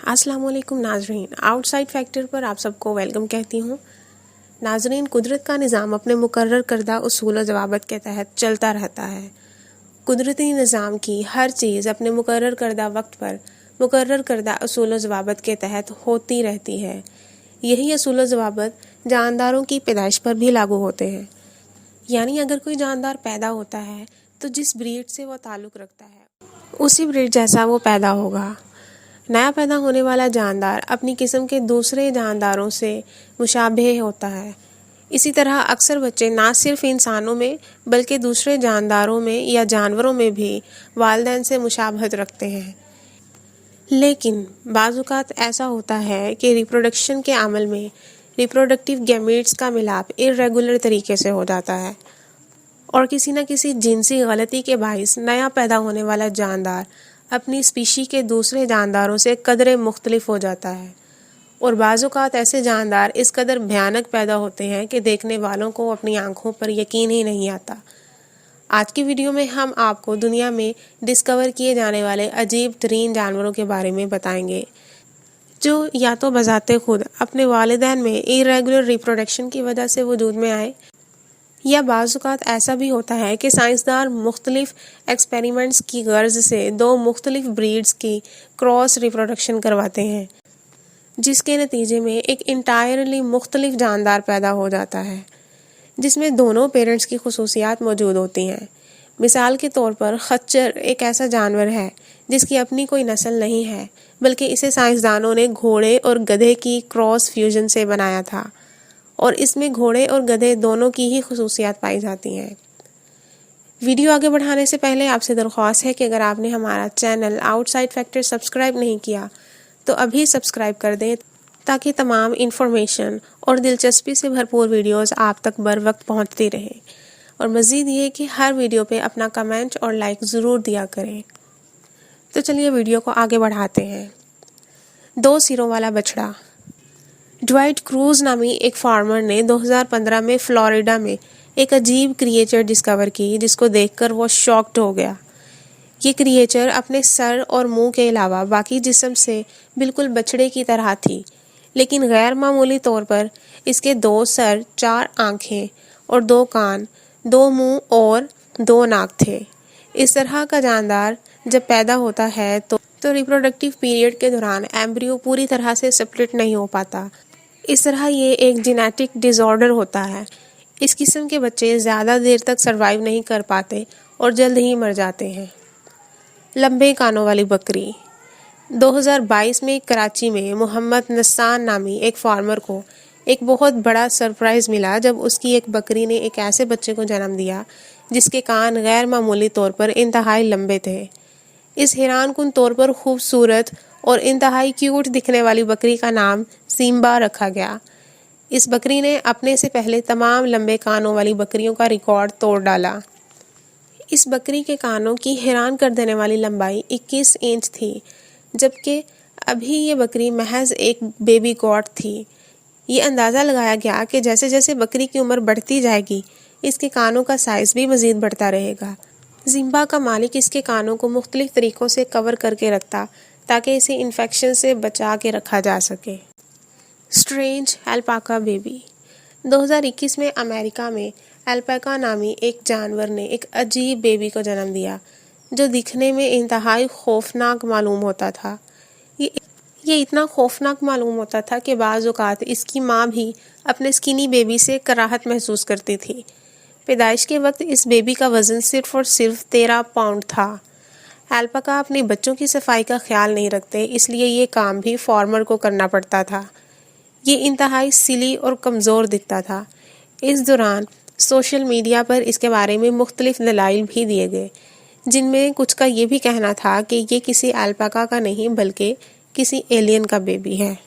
अस्सलाम वालेकुम नाजरीन, आउटसाइड फैक्टर पर आप सबको वेलकम कहती हूँ। नाजरीन, कुदरत का निज़ाम अपने मुकर्रर करदा उसूल और ज़वाबित के तहत चलता रहता है। कुदरती निज़ाम की हर चीज़ अपने मुकर्रर करदा वक्त पर मुकर्रर करदा उसूल और ज़वाबित के तहत होती रहती है। यही उसूल और ज़वाबित जानदारों की पैदाइश पर भी लागू होते हैं। यानी अगर कोई जानदार पैदा होता है तो जिस ब्रीड से वो ताल्लुक़ रखता है उसी ब्रीड जैसा वो पैदा होगा। नया पैदा होने वाला जानदार अपनी किस्म के दूसरे जानदारों से मुशाबह होता है। इसी तरह अक्सर बच्चे ना सिर्फ इंसानों में बल्कि दूसरे जानदारों में या जानवरों में भी वालिदैन से मुशाबहत रखते हैं। लेकिन बाज़ औक़ात ऐसा होता है कि रिप्रोडक्शन के अमल में रिप्रोडक्टिव गैमेट्स का मिलाप इर्रेगुलर तरीके से हो जाता है और किसी न किसी जिनसी गलती के बाइस नया पैदा होने वाला जानदार अपनी स्पीशी के दूसरे जानदारों से कदरे मुख्तलिफ हो जाता है। और बाज़ औक़ात ऐसे जानदार इस कदर भयानक पैदा होते हैं कि देखने वालों को अपनी आंखों पर यकीन ही नहीं आता। आज की वीडियो में हम आपको दुनिया में डिस्कवर किए जाने वाले अजीब तरीन जानवरों के बारे में बताएंगे जो या तो बज़ाते खुद अपने वालिदैन में इर्रेगुलर रिप्रोडक्शन की वजह से वजूद में आए, या बाज़ औक़ात ऐसा भी होता है कि साइंसदान मुख्तलिफ एक्सपेरिमेंट्स की गर्ज से दो मुख्तलिफ ब्रीड्स की क्रॉस रिप्रोडक्शन करवाते हैं, जिसके नतीजे में एक इंटायरली मुख्तलिफ जानदार पैदा हो जाता है जिसमें दोनों पेरेंट्स की खुसूसियात मौजूद होती हैं। मिसाल के तौर पर खच्चर एक ऐसा जानवर है जिसकी अपनी कोई नस्ल नहीं है, बल्कि इसे साइंसदानों ने घोड़े और गधे की क्रॉस फ्यूजन से बनाया था और इसमें घोड़े और गधे दोनों की ही खुसूसियात पाई जाती हैं। वीडियो आगे बढ़ाने से पहले आपसे दरख्वास्त है कि अगर आपने हमारा चैनल आउटसाइड फैक्टर सब्सक्राइब नहीं किया तो अभी सब्सक्राइब कर दें ताकि तमाम इन्फॉर्मेशन और दिलचस्पी से भरपूर वीडियोस आप तक बर वक्त पहुँचती रहें। और मज़ीद ये कि हर वीडियो पे अपना कमेंट और लाइक ज़रूर दिया करें। तो चलिए वीडियो को आगे बढ़ाते हैं। दो सिरों वाला बछड़ा। ड्वाइट क्रूज नामी एक फार्मर ने 2015 में फ्लोरिडा में एक अजीब क्रिएचर डिस्कवर की जिसको देखकर वो शॉक्ड हो गया। ये क्रिएचर अपने सर और मुंह के अलावा बाकी जिस्म से बिल्कुल बछड़े की तरह थी, लेकिन गैर मामूली तौर पर इसके 2 सर, 4 आँखें और 2 कान, 2 मुंह और 2 नाक थे। इस तरह का जानदार जब पैदा होता है तो रिप्रोडक्टिव पीरियड के दौरान एम्ब्रियो पूरी तरह से स्प्लिट नहीं हो पाता। इस तरह ये एक जेनेटिक डिसऑर्डर होता है। इस किस्म के बच्चे ज़्यादा देर तक सरवाइव नहीं कर पाते और जल्द ही मर जाते हैं। लंबे कानों वाली बकरी। 2022 में कराची में मोहम्मद नस्सान नामी एक फार्मर को एक बहुत बड़ा सरप्राइज़ मिला जब उसकी एक बकरी ने एक ऐसे बच्चे को जन्म दिया जिसके कान गैर मामूली तौर पर इंतहाई लंबे थे। इस हैरानकुन तौर पर खूबसूरत और इंतहाई क्यूट दिखने वाली बकरी का नाम सिम्बा रखा गया। इस बकरी ने अपने से पहले तमाम लंबे कानों वाली बकरियों का रिकॉर्ड तोड़ डाला। इस बकरी के कानों की हैरान कर देने वाली लंबाई 21 इंच थी, जबकि अभी ये बकरी महज एक बेबी गॉट थी। ये अंदाज़ा लगाया गया कि जैसे जैसे बकरी की उम्र बढ़ती जाएगी इसके कानों का साइज़ भी मज़ीद बढ़ता रहेगा। सिम्बा का मालिक इसके कानों को मुख्तलिफ तरीक़ों से कवर करके रखता ताकि इसे इन्फेक्शन से बचा के रखा जा सके। Strange alpaca baby. 2021 में अमेरिका में अल्पाका नामी एक जानवर ने एक अजीब बेबी को जन्म दिया जो दिखने में इंतहाई खौफनाक मालूम होता था। ये इतना खौफनाक मालूम होता था कि बाज़ औक़ात इसकी माँ भी अपने स्किनी बेबी से कराहत महसूस करती थी। पैदाइश के वक्त इस बेबी का वज़न सिर्फ़ और सिर्फ 13 पाउंड था। अल्पाका अपने बच्चों की सफाई का ख्याल नहीं रखते, इसलिए ये काम भी फार्मर को करना पड़ता था। ये इंतहाई सिली और कमज़ोर दिखता था। इस दौरान सोशल मीडिया पर इसके बारे में मुख्तलिफ दलाइल भी दिए गए, जिनमें कुछ का ये भी कहना था कि ये किसी अल्पाका का नहीं बल्कि किसी एलियन का बेबी है।